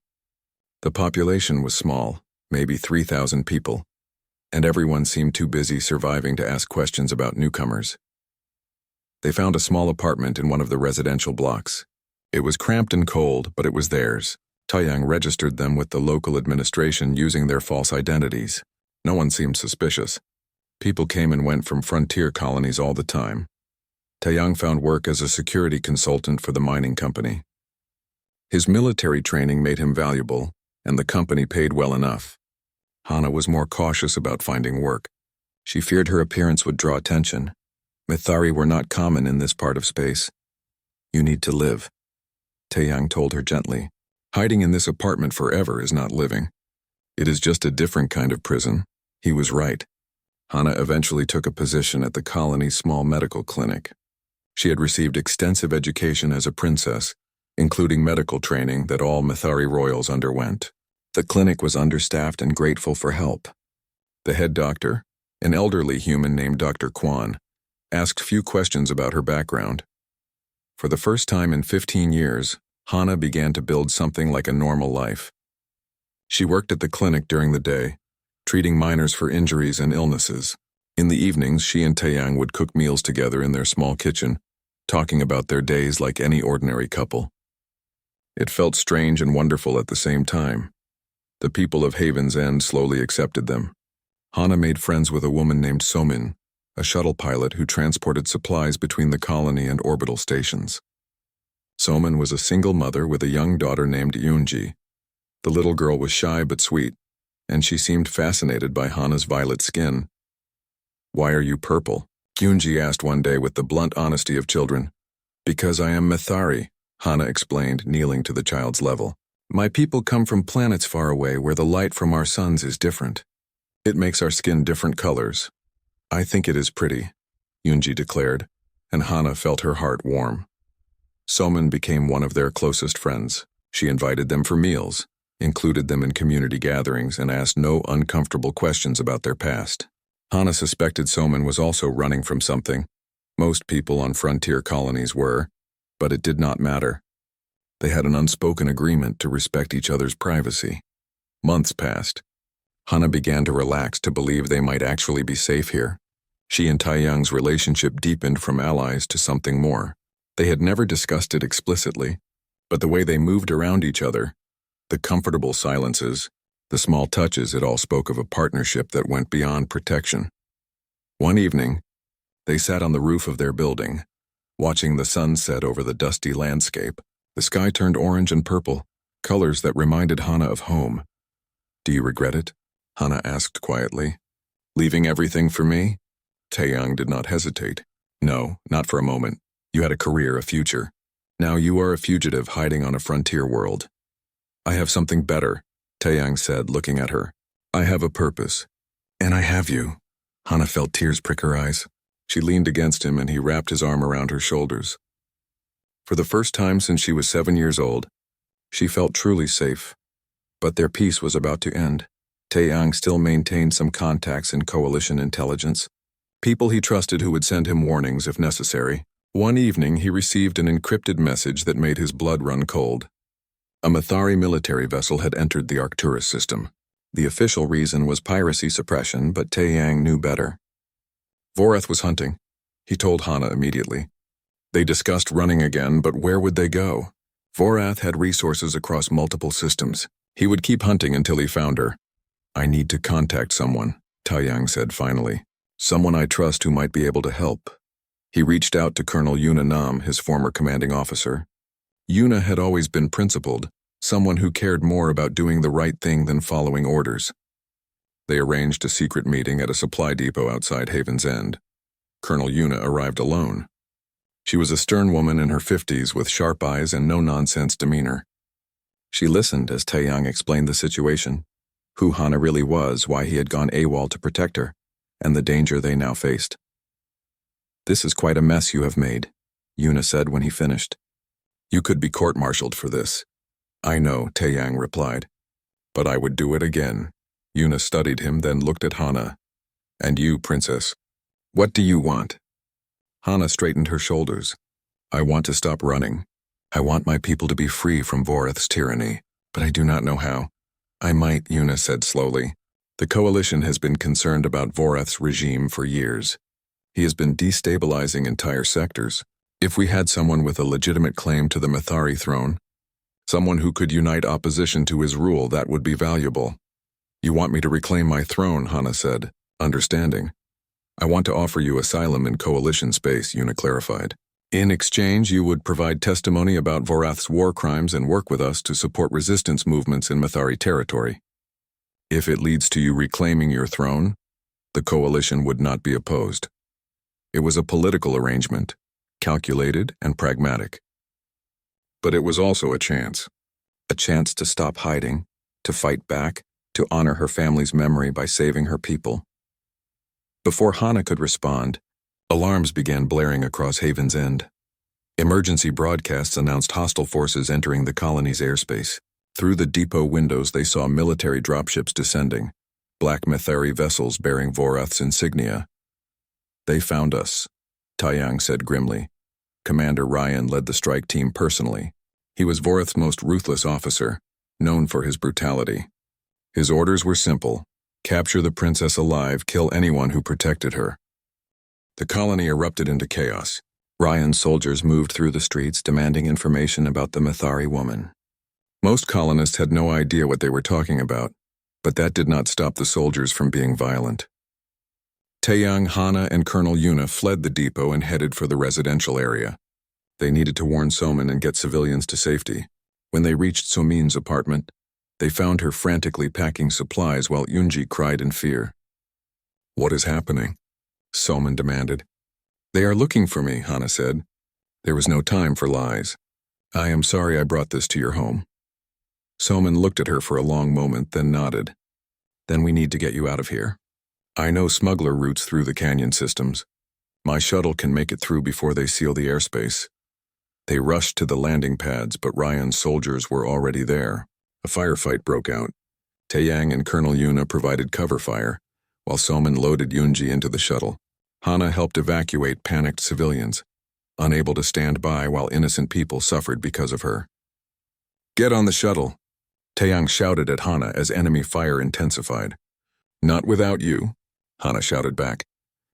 The population was small, maybe 3,000 people, and everyone seemed too busy surviving to ask questions about newcomers. They found a small apartment in one of the residential blocks. It was cramped and cold, but it was theirs. Taeyang registered them with the local administration using their false identities. No one seemed suspicious. People came and went from frontier colonies all the time. Taeyang found work as a security consultant for the mining company. His military training made him valuable, and the company paid well enough. Hana was more cautious about finding work. She feared her appearance would draw attention. Mithari were not common in this part of space. "You need to live," Taeyang told her gently. "Hiding in this apartment forever is not living. It is just a different kind of prison." He was right. Hana eventually took a position at the colony's small medical clinic. She had received extensive education as a princess, including medical training that all Mithari royals underwent. The clinic was understaffed and grateful for help. The head doctor, an elderly human named Dr. Kwan, asked few questions about her background. For the first time in 15 years, Hana began to build something like a normal life. She worked at the clinic during the day, treating miners for injuries and illnesses. In the evenings, she and Taeyang would cook meals together in their small kitchen, talking about their days like any ordinary couple. It felt strange and wonderful at the same time. The people of Haven's End slowly accepted them. Hana made friends with a woman named Somin, a shuttle pilot who transported supplies between the colony and orbital stations. Somin was a single mother with a young daughter named Yoonji. The little girl was shy but sweet, and she seemed fascinated by Hana's violet skin. "Why are you purple?" Yoonji asked one day with the blunt honesty of children. "Because I am Mithari," Hana explained, kneeling to the child's level. "My people come from planets far away where the light from our suns is different. It makes our skin different colors. I think it is pretty," Yoonji declared, and Hana felt her heart warm. Somin became one of their closest friends. She invited them for meals, included them in community gatherings, and asked no uncomfortable questions about their past. Hana suspected Somin was also running from something. Most people on frontier colonies were, but it did not matter. They had an unspoken agreement to respect each other's privacy. Months passed. Hana began to relax to believe they might actually be safe here. She and Taeyang's relationship deepened from allies to something more. They had never discussed it explicitly, but the way they moved around each other, the comfortable silences, the small touches, it all spoke of a partnership that went beyond protection. One evening, they sat on the roof of their building, watching the sun set over the dusty landscape. The sky turned orange and purple, colors that reminded Hana of home. "Do you regret it?" Hana asked quietly. "Leaving everything for me?" Taeyang did not hesitate. "No, not for a moment. You had a career, a future. Now you are a fugitive hiding on a frontier world." "I have something better," Taeyang said, looking at her. "I have a purpose. And I have you." Hana felt tears prick her eyes. She leaned against him and he wrapped his arm around her shoulders. For the first time since she was 7 years old, she felt truly safe. But their peace was about to end. Taeyang still maintained some contacts in coalition intelligence, people he trusted who would send him warnings if necessary. One evening, he received an encrypted message that made his blood run cold. A Mithari military vessel had entered the Arcturus system. The official reason was piracy suppression, but Taeyang knew better. Vorath was hunting. He told Hana immediately. They discussed running again, but where would they go? Vorath had resources across multiple systems. He would keep hunting until he found her. I need to contact someone, Taiyang said finally. Someone I trust who might be able to help. He reached out to Colonel Yuna Nam, his former commanding officer. Yuna had always been principled, someone who cared more about doing the right thing than following orders. They arranged a secret meeting at a supply depot outside Haven's End. Colonel Yuna arrived alone. She was a stern woman in her 50s with sharp eyes and no-nonsense demeanor. She listened as Taeyang explained the situation, who Hana really was, why he had gone AWOL to protect her, and the danger they now faced. "This is quite a mess you have made," Yuna said when he finished. "You could be court-martialed for this." "I know," Taeyang replied. "But I would do it again." Yuna studied him, then looked at Hana. "And you, princess, what do you want?" Hana straightened her shoulders. "I want to stop running. I want my people to be free from Voreth's tyranny, but I do not know how." "I might," Yuna said slowly. "The coalition has been concerned about Voreth's regime for years. He has been destabilizing entire sectors. If we had someone with a legitimate claim to the Mathari throne, someone who could unite opposition to his rule, that would be valuable." "You want me to reclaim my throne," Hana said, understanding. "I want to offer you asylum in coalition space," Yuna clarified. "In exchange, you would provide testimony about Voreth's war crimes and work with us to support resistance movements in Mathari territory. If it leads to you reclaiming your throne, the coalition would not be opposed." It was a political arrangement, calculated and pragmatic. But it was also a chance to stop hiding, to fight back, to honor her family's memory by saving her people. Before Hana could respond, alarms began blaring across Haven's End. Emergency broadcasts announced hostile forces entering the colony's airspace. Through the depot windows they saw military dropships descending, black Mathari vessels bearing Voreth's insignia. "They found us," Taeyang said grimly. Commander Ryan led the strike team personally. He was Voreth's most ruthless officer, known for his brutality. His orders were simple: capture the princess alive, kill anyone who protected her. The colony erupted into chaos. Ryan's soldiers moved through the streets demanding information about the Mathari woman. Most colonists had no idea what they were talking about, but that did not stop the soldiers from being violent. Taeyang, Hana, and Colonel Yuna fled the depot and headed for the residential area. They needed to warn Somin and get civilians to safety. When they reached Somin's apartment, they found her frantically packing supplies while Yunji cried in fear. "What is happening?" Somin demanded. "They are looking for me," Hana said. There was no time for lies. "I am sorry I brought this to your home." Somin looked at her for a long moment, then nodded. "Then we need to get you out of here. I know smuggler routes through the canyon systems. My shuttle can make it through before they seal the airspace." They rushed to the landing pads, but Ryan's soldiers were already there. A firefight broke out. Taeyang and Colonel Yuna provided cover fire, while Somin loaded Yunji into the shuttle. Hana helped evacuate panicked civilians, unable to stand by while innocent people suffered because of her. "Get on the shuttle," Taeyang shouted at Hana as enemy fire intensified. "Not without you," Hana shouted back.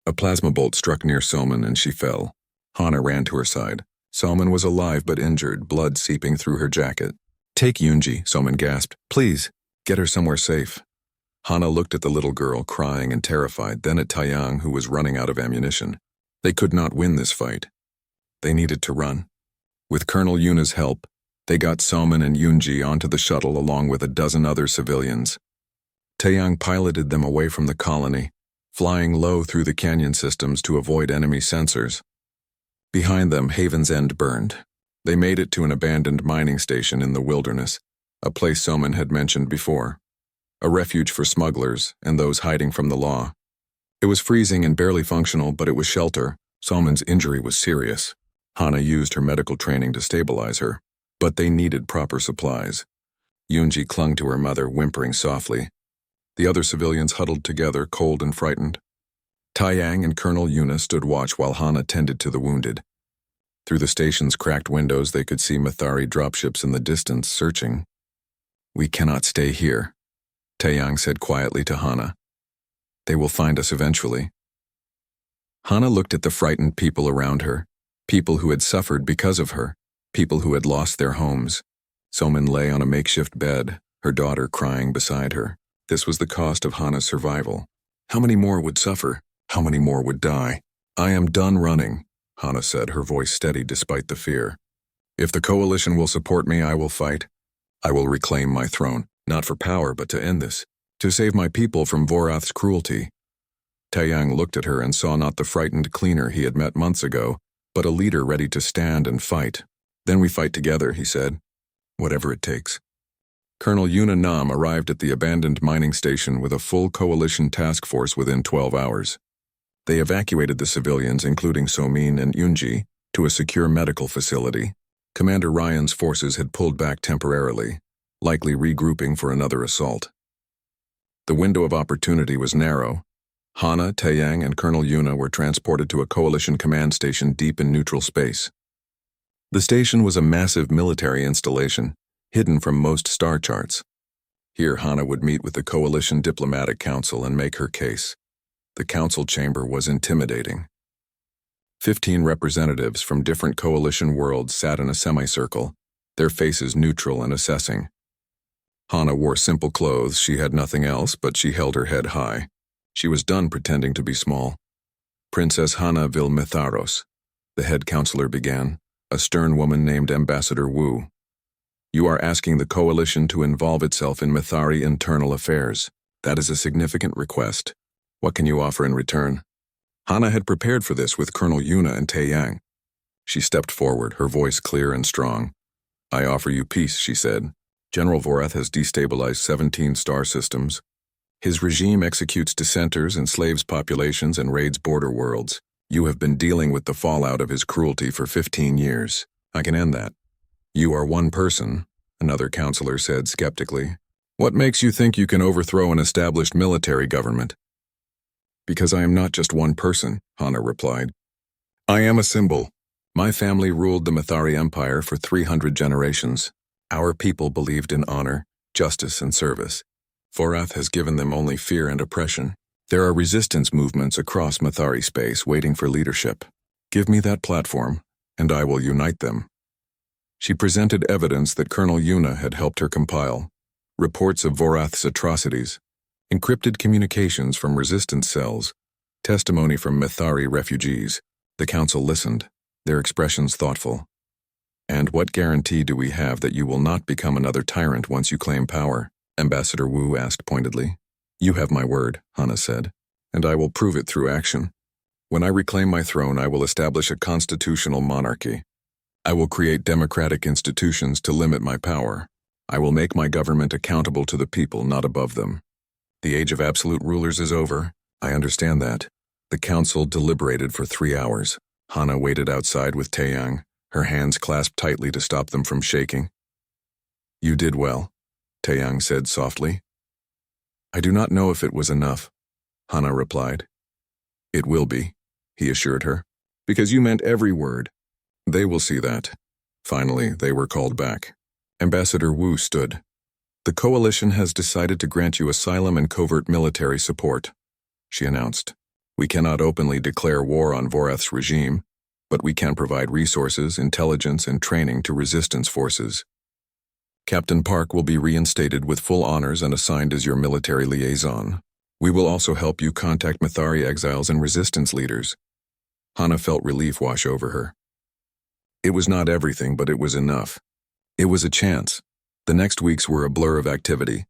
A plasma bolt struck near Somin and she fell. Hana ran to her side. Somin was alive but injured, blood seeping through her jacket. "Take Yunji," Somin gasped. "Please, get her somewhere safe." Hana looked at the little girl, crying and terrified, then at Taeyang, who was running out of ammunition. They could not win this fight. They needed to run. With Colonel Yuna's help, they got Somin and Yunji onto the shuttle along with a dozen other civilians. Taeyang piloted them away from the colony, flying low through the canyon systems to avoid enemy sensors. Behind them, Haven's End burned. They made it to an abandoned mining station in the wilderness, a place Somin had mentioned before. A refuge for smugglers and those hiding from the law. It was freezing and barely functional, but it was shelter. Somin's injury was serious. Hana used her medical training to stabilize her, but they needed proper supplies. Yunji clung to her mother, whimpering softly. The other civilians huddled together, cold and frightened. Taeyang and Colonel Yuna stood watch while Hana tended to the wounded. Through the station's cracked windows, they could see Mathari dropships in the distance, searching. "We cannot stay here," Taeyang said quietly to Hana. "They will find us eventually." Hana looked at the frightened people around her, people who had suffered because of her, people who had lost their homes. Somin lay on a makeshift bed, her daughter crying beside her. This was the cost of Hana's survival. How many more would suffer? How many more would die? I am done running, Hana said, her voice steady despite the fear. If the coalition will support me, I will fight. I will reclaim my throne, not for power, but to end this, to save my people from Vorath's cruelty. Taeyang looked at her and saw not the frightened cleaner he had met months ago, but a leader ready to stand and fight. Then we fight together, he said. Whatever it takes. Colonel Yuna Nam arrived at the abandoned mining station with a full coalition task force within 12 hours. They evacuated the civilians, including Somin and Yunji, to a secure medical facility. Commander Ryan's forces had pulled back temporarily, likely regrouping for another assault. The window of opportunity was narrow. Hana, Taeyang, and Colonel Yuna were transported to a coalition command station deep in neutral space. The station was a massive military installation, hidden from most star charts. Here Hana would meet with the Coalition Diplomatic Council and make her case. The council chamber was intimidating. 15 representatives from different coalition worlds sat in a semicircle, their faces neutral and assessing. Hana wore simple clothes, she had nothing else, but she held her head high. She was done pretending to be small. Princess Hana Vilmetharos, the head counselor began, a stern woman named Ambassador Wu. You are asking the coalition to involve itself in Mithari internal affairs. That is a significant request. What can you offer in return? Hana had prepared for this with Colonel Yuna and Taeyang. She stepped forward, her voice clear and strong. I offer you peace, she said. General Vorath has destabilized 17 star systems. His regime executes dissenters, enslaves populations, and raids border worlds. You have been dealing with the fallout of his cruelty for 15 years. I can end that. You are one person, another counselor said skeptically. What makes you think you can overthrow an established military government? Because I am not just one person, Hana replied. I am a symbol. My family ruled the Mithari Empire for 300 generations. Our people believed in honor, justice, and service. Vorath has given them only fear and oppression. There are resistance movements across Mithari space waiting for leadership. Give me that platform, and I will unite them. She presented evidence that Colonel Yuna had helped her compile. Reports of Vorath's atrocities, encrypted communications from resistance cells, testimony from Mithari refugees. The council listened, their expressions thoughtful. And what guarantee do we have that you will not become another tyrant once you claim power? Ambassador Wu asked pointedly. You have my word, Hana said, and I will prove it through action. When I reclaim my throne, I will establish a constitutional monarchy. I will create democratic institutions to limit my power. I will make my government accountable to the people, not above them. The age of absolute rulers is over. I understand that. The council deliberated for 3 hours. Hana waited outside with Taeyang, her hands clasped tightly to stop them from shaking. You did well, Taeyang said softly. I do not know if it was enough, Hana replied. It will be, he assured her, because you meant every word. They will see that. Finally, they were called back. Ambassador Wu stood. The coalition has decided to grant you asylum and covert military support, she announced. We cannot openly declare war on Vorath's regime, but we can provide resources, intelligence, and training to resistance forces. Captain Park will be reinstated with full honors and assigned as your military liaison. We will also help you contact Mithari exiles and resistance leaders. Hana felt relief wash over her. It was not everything, but it was enough. It was a chance. The next weeks were a blur of activity.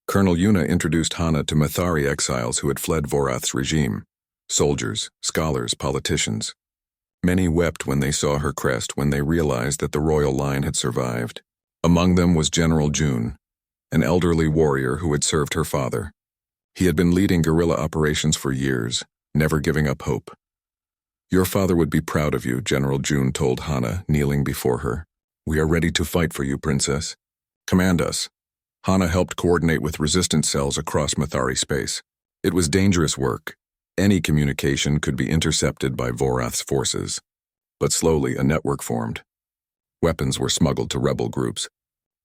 Colonel Yuna introduced Hana to Mithari exiles who had fled Vorath's regime. Soldiers, scholars, politicians. Many wept when they saw her crest, when they realized that the royal line had survived. Among them was General June, an elderly warrior who had served her father. He had been leading guerrilla operations for years, never giving up hope. Your father would be proud of you, General June told Hana, kneeling before her. We are ready to fight for you, Princess. Command us. Hana helped coordinate with resistance cells across Mithari space. It was dangerous work. Any communication could be intercepted by Vorath's forces. But slowly a network formed. Weapons were smuggled to rebel groups.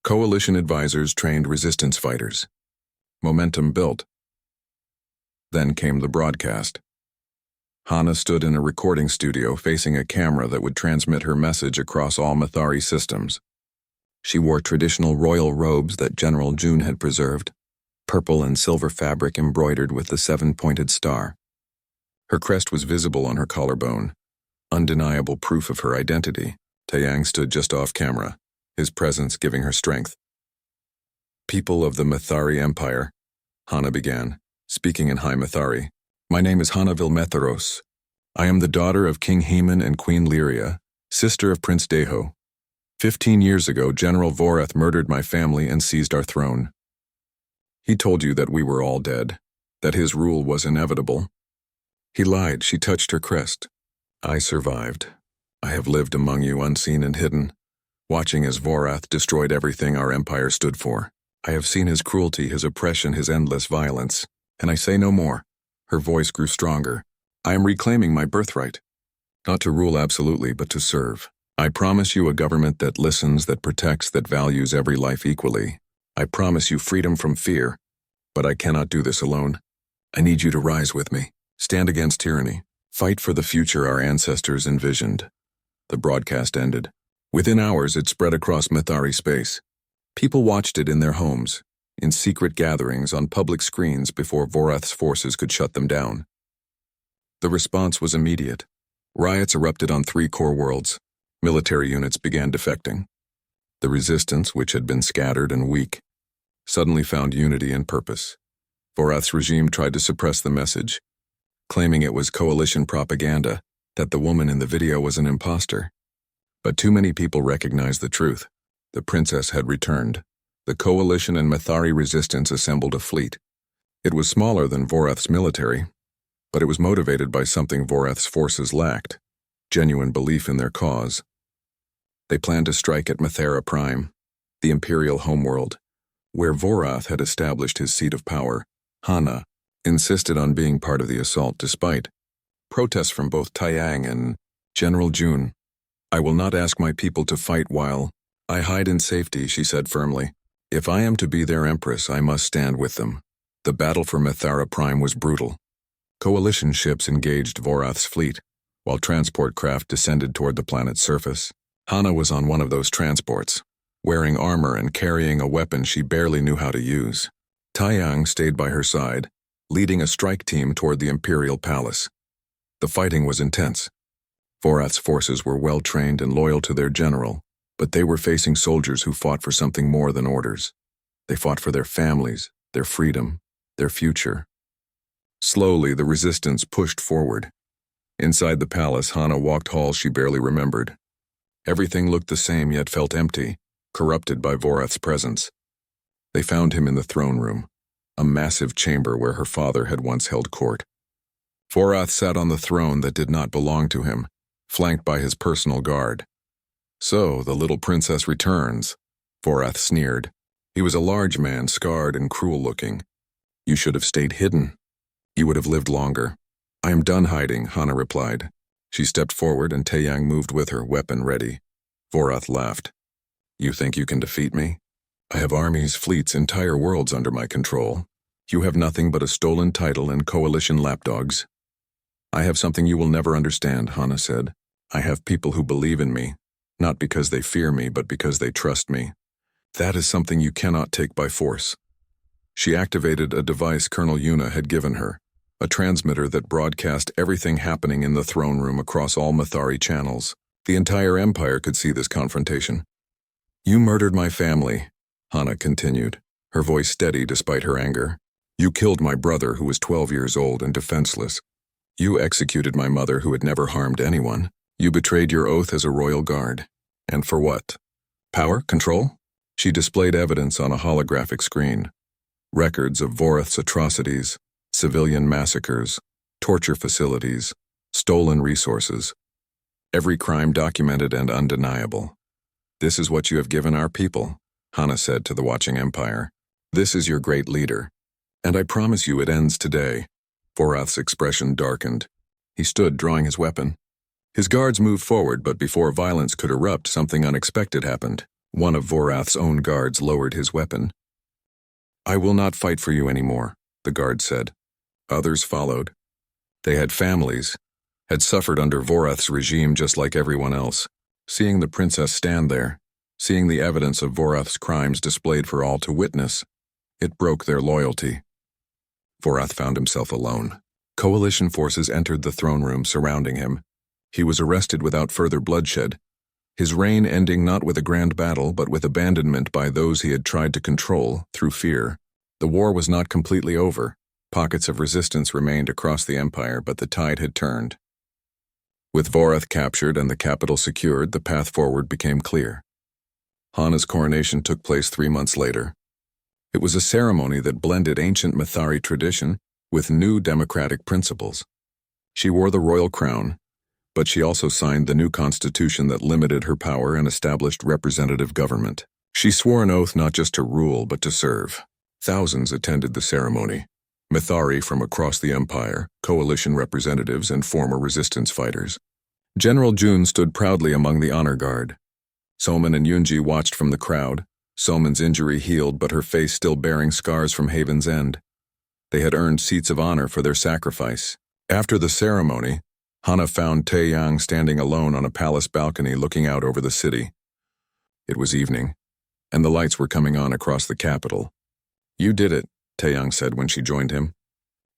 Coalition advisors trained resistance fighters. Momentum built. Then came the broadcast. Hana stood in a recording studio facing a camera that would transmit her message across all Mithari systems. She wore traditional royal robes that General June had preserved. purple and silver fabric embroidered with the seven-pointed star. Her crest was visible on her collarbone, undeniable proof of her identity. Taeyang stood just off camera, his presence giving her strength. "People of the Mithari Empire," Hana began, speaking in High Mithari. "My name is Hana Vilmetharos. I am the daughter of King Haman and Queen Lyria, sister of Prince Deho. 15 years ago, General Vorath murdered my family and seized our throne. He told you that we were all dead, that his rule was inevitable. He lied." She touched her crest. "I survived. I have lived among you unseen and hidden, watching as Vorath destroyed everything our empire stood for. I have seen his cruelty, his oppression, his endless violence, and I say no more." Her voice grew stronger. "I am reclaiming my birthright. Not to rule absolutely, but to serve. I promise you a government that listens, that protects, that values every life equally. I promise you freedom from fear, but I cannot do this alone. I need you to rise with me. Stand against tyranny. Fight for the future our ancestors envisioned." The broadcast ended. Within hours, it spread across Mithari space. People watched it in their homes, in secret gatherings on public screens before Vorath's forces could shut them down. The response was immediate. Riots erupted on 3 core worlds. Military units began defecting. The resistance, which had been scattered and weak, suddenly found unity and purpose. Vorath's regime tried to suppress the message, claiming it was coalition propaganda, that the woman in the video was an imposter. But too many people recognized the truth. The princess had returned. The coalition and Mithari resistance assembled a fleet. It was smaller than Vorath's military, but it was motivated by something Vorath's forces lacked: genuine belief in their cause. They planned to strike at Mithara Prime, the imperial homeworld, where Vorath had established his seat of power. Hana insisted on being part of the assault despite protests from both Taeyang and General Jun. "I will not ask my people to fight while I hide in safety," she said firmly. "If I am to be their empress, I must stand with them." The battle for Mithara Prime was brutal. Coalition ships engaged Vorath's fleet, while transport craft descended toward the planet's surface. Hana was on one of those transports, wearing armor and carrying a weapon she barely knew how to use. Taeyang stayed by her side, leading a strike team toward the Imperial Palace. The fighting was intense. Vorath's forces were well-trained and loyal to their general, but they were facing soldiers who fought for something more than orders. They fought for their families, their freedom, their future. Slowly, the resistance pushed forward. Inside the palace, Hana walked halls she barely remembered. Everything looked the same yet felt empty, corrupted by Vorath's presence. They found him in the throne room, a massive chamber where her father had once held court. Vorath sat on the throne that did not belong to him, flanked by his personal guard. "So, the little princess returns," Vorath sneered. He was a large man, scarred and cruel-looking. "You should have stayed hidden. You would have lived longer." "I am done hiding," Hana replied. She stepped forward and Taeyang moved with her, weapon ready. Vorath laughed. "You think you can defeat me? I have armies, fleets, entire worlds under my control. You have nothing but a stolen title and coalition lapdogs." "I have something you will never understand," Hana said. "I have people who believe in me, not because they fear me, but because they trust me. That is something you cannot take by force." She activated a device Colonel Yuna had given her, a transmitter that broadcast everything happening in the throne room across all Mithari channels. The entire empire could see this confrontation. "You murdered my family," Hana continued, her voice steady despite her anger. "You killed my brother who was 12 years old and defenseless. You executed my mother who had never harmed anyone. You betrayed your oath as a royal guard. And for what? Power? Control?" She displayed evidence on a holographic screen. Records of Vorath's atrocities, civilian massacres, torture facilities, stolen resources. Every crime documented and undeniable. "This is what you have given our people," Hana said to the watching empire. "This is your great leader. And I promise you it ends today." Vorath's expression darkened. He stood, drawing his weapon. His guards moved forward, but before violence could erupt, something unexpected happened. One of Vorath's own guards lowered his weapon. "I will not fight for you anymore," the guard said. Others followed. They had families, had suffered under Vorath's regime just like everyone else. Seeing the princess stand there, seeing the evidence of Vorath's crimes displayed for all to witness, It broke their loyalty. Vorath found himself alone. Coalition forces entered the throne room surrounding him. He was arrested without further bloodshed, his reign ending not with a grand battle but with abandonment by those he had tried to control through fear. The war was not completely over. Pockets of resistance remained across the empire, but the tide had turned. With Vorath captured and the capital secured, the path forward became clear. Hana's coronation took place 3 months later. It was a ceremony that blended ancient Mithari tradition with new democratic principles. She wore the royal crown, but she also signed the new constitution that limited her power and established representative government. She swore an oath not just to rule but to serve. Thousands attended the ceremony. Mithari from across the empire, coalition representatives, and former resistance fighters. General June stood proudly among the honor guard. Soman and Yunji watched from the crowd, Soman's injury healed but her face still bearing scars from Haven's End. They had earned seats of honor for their sacrifice. After the ceremony, Hana found Taeyang standing alone on a palace balcony looking out over the city. It was evening, and the lights were coming on across the capital. "You did it," Taeyang said when she joined him.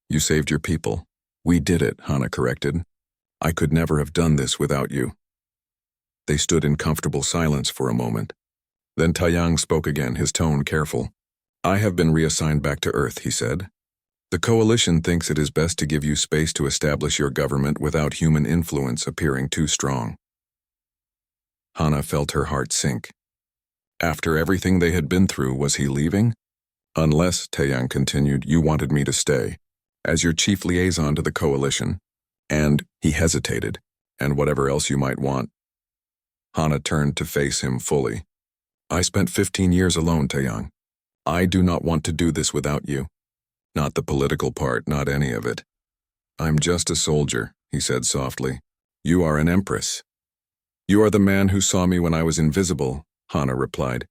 "You saved your people." "We did it," Hana corrected. "I could never have done this without you." They stood in comfortable silence for a moment. Then Taeyang spoke again, his tone careful. "I have been reassigned back to Earth," he said. "The coalition thinks it is best to give you space to establish your government without human influence appearing too strong." Hana felt her heart sink. After everything they had been through, was he leaving? "Unless," Taeyang continued, "you wanted me to stay, as your chief liaison to the coalition, and," he hesitated, "and whatever else you might want." Hana turned to face him fully. "I spent 15 years alone, Taeyang. I do not want to do this without you. Not the political part, not any of it. I'm just a soldier," he said softly. "You are an empress." "You are the man who saw me when I was invisible," Hana replied.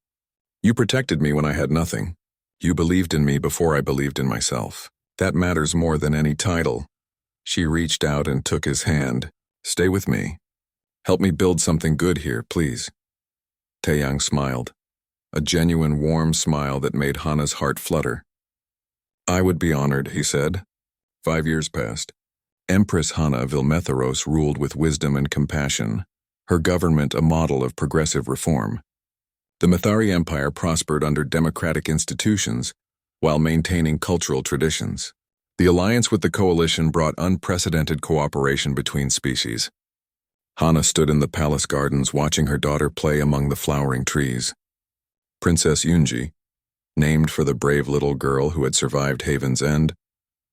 "You protected me when I had nothing. You believed in me before I believed in myself. That matters more than any title." She reached out and took his hand. "Stay with me. Help me build something good here, please." Taeyang smiled, a genuine warm smile that made Hana's heart flutter. "I would be honored," he said. 5 years passed. Empress Hana Vilmetharos ruled with wisdom and compassion, her government a model of progressive reform. The Mithari Empire prospered under democratic institutions while maintaining cultural traditions. The alliance with the coalition brought unprecedented cooperation between species. Hana stood in the palace gardens watching her daughter play among the flowering trees. Princess Yunji, named for the brave little girl who had survived Haven's End,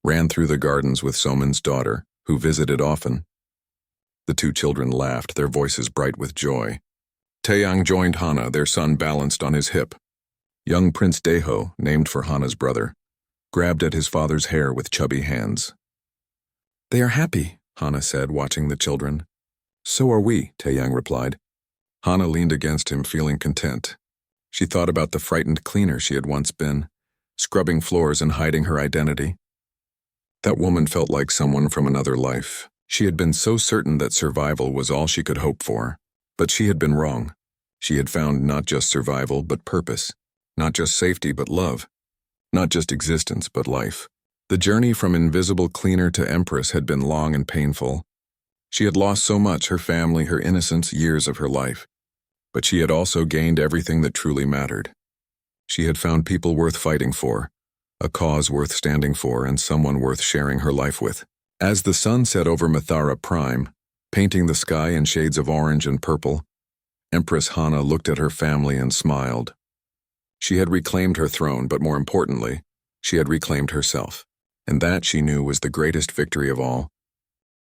ran through the gardens with Soman's daughter, who visited often. The two children laughed, their voices bright with joy. Taeyang joined Hana, their son balanced on his hip. Young Prince Daeho, named for Hana's brother, grabbed at his father's hair with chubby hands. "They are happy," Hana said, watching the children. "So are we," Taeyang replied. Hana leaned against him, feeling content. She thought about the frightened cleaner she had once been, scrubbing floors and hiding her identity. That woman felt like someone from another life. She had been so certain that survival was all she could hope for. But she had been wrong. She had found not just survival, but purpose. Not just safety, but love. Not just existence, but life. The journey from invisible cleaner to empress had been long and painful. She had lost so much, her family, her innocence, years of her life. But she had also gained everything that truly mattered. She had found people worth fighting for, a cause worth standing for, and someone worth sharing her life with. As the sun set over Mithara Prime, painting the sky in shades of orange and purple, Empress Hana looked at her family and smiled. She had reclaimed her throne, but more importantly, she had reclaimed herself. And that, she knew, was the greatest victory of all.